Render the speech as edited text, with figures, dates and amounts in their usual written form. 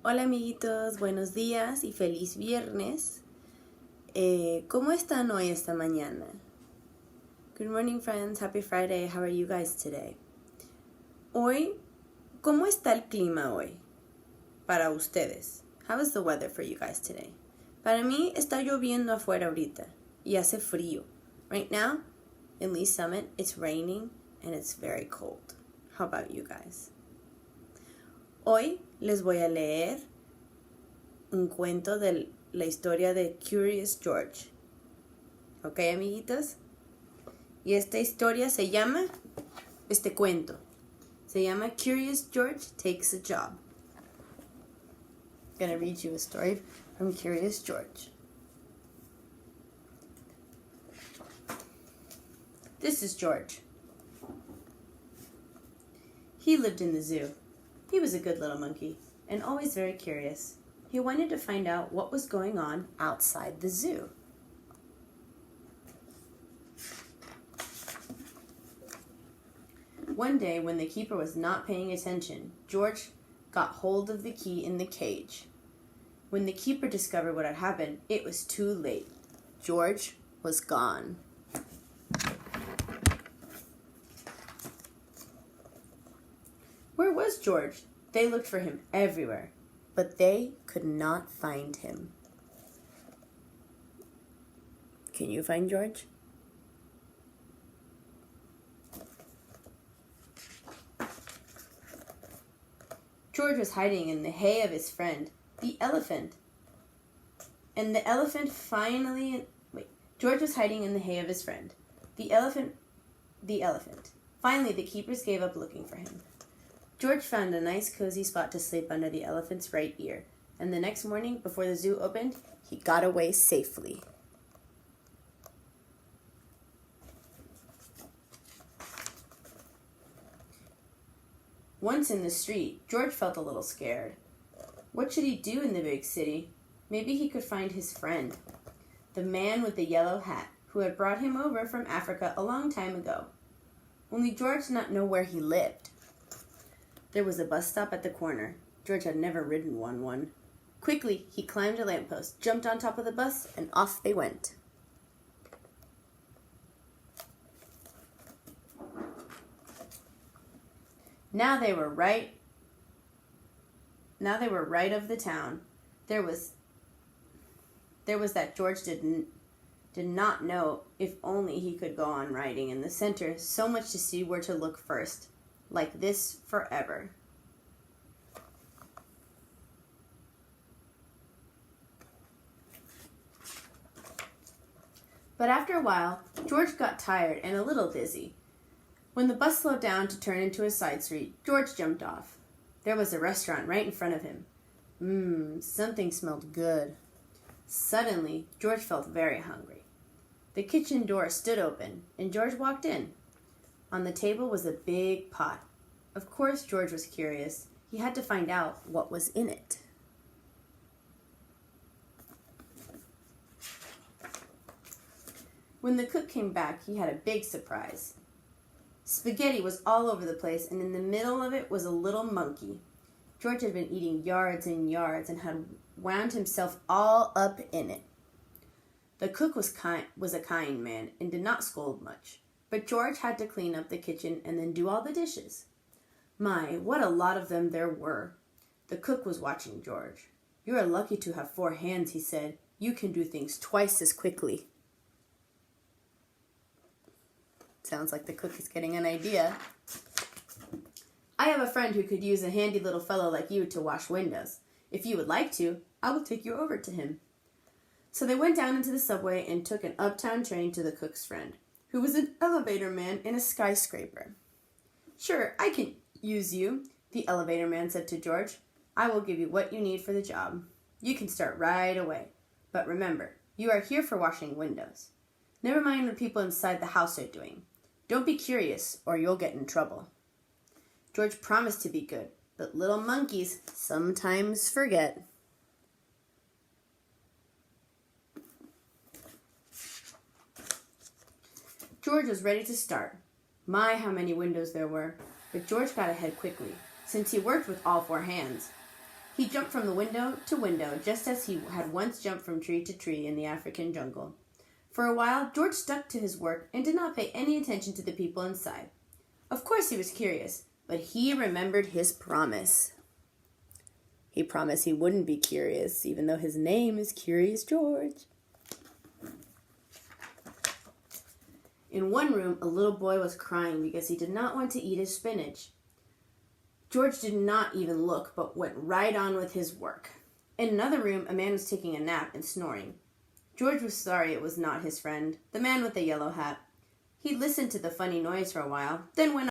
Hola amiguitos, buenos días y feliz viernes. ¿Cómo están hoy esta mañana? Good morning friends, happy Friday, how are you guys today? Hoy, ¿cómo está el clima hoy? Para ustedes. How is the weather for you guys today? Para mí está lloviendo afuera ahorita y hace frío. Right now, in Lee Summit, it's raining and it's very cold. How about you guys? Hoy les voy a leer un cuento de la historia de Curious George. ¿Ok, amiguitos? Y esta historia se llama, este cuento, se llama Curious George Takes a Job. I'm going to read you a story from Curious George. This is George. He lived in the zoo. He was a good little monkey and always very curious. He wanted to find out what was going on outside the zoo. One day, when the keeper was not paying attention, George got hold of the key in the cage. When the keeper discovered what had happened, it was too late. George was gone. Where was George? They looked for him everywhere, but they could not find him. Can you find George? George was hiding in the hay of his friend, the elephant. George was hiding in the hay of his friend, the elephant. Finally, the keepers gave up looking for him. George found a nice cozy spot to sleep under the elephant's right ear, and the next morning, before the zoo opened, he got away safely. Once in the street, George felt a little scared. What should he do in the big city? Maybe he could find his friend, the man with the yellow hat, who had brought him over from Africa a long time ago. Only George did not know where he lived. There was a bus stop at the corner. George had never ridden one. Quickly, he climbed a lamppost, jumped on top of the bus, and off they went. Now they were right of the town. There was that George did not know if only he could go on riding in the center, so much to see where to look first. Like this forever. But after a while, George got tired and a little dizzy. When the bus slowed down to turn into a side street, George jumped off. There was a restaurant right in front of him. Something smelled good. Suddenly, George felt very hungry. The kitchen door stood open, and George walked in. On the table was a big pot. Of course, George was curious. He had to find out what was in it. When the cook came back, he had a big surprise. Spaghetti was all over the place, and in the middle of it was a little monkey. George had been eating yards and yards and had wound himself all up in it. The cook was a kind man and did not scold much. But George had to clean up the kitchen and then do all the dishes. My, what a lot of them there were. The cook was watching George. "You are lucky to have 4 hands," he said. "You can do things twice as quickly." Sounds like the cook is getting an idea. "I have a friend who could use a handy little fellow like you to wash windows. If you would like to, I will take you over to him." So they went down into the subway and took an uptown train to the cook's friend, who was an elevator man in a skyscraper. "Sure, I can use you," the elevator man said to George. "I will give you what you need for the job. You can start right away. But remember, you are here for washing windows. Never mind what people inside the house are doing. Don't be curious, or you'll get in trouble." George promised to be good, but little monkeys sometimes forget. George was ready to start. My, how many windows there were. But George got ahead quickly, since he worked with all 4 hands. He jumped from the window to window, just as he had once jumped from tree to tree in the African jungle. For a while, George stuck to his work and did not pay any attention to the people inside. Of course he was curious, but he remembered his promise. He promised he wouldn't be curious, even though his name is Curious George. In one room, a little boy was crying because he did not want to eat his spinach. George did not even look, but went right on with his work. In another room, a man was taking a nap and snoring. George was sorry it was not his friend, the man with the yellow hat. He listened to the funny noise for a while, then went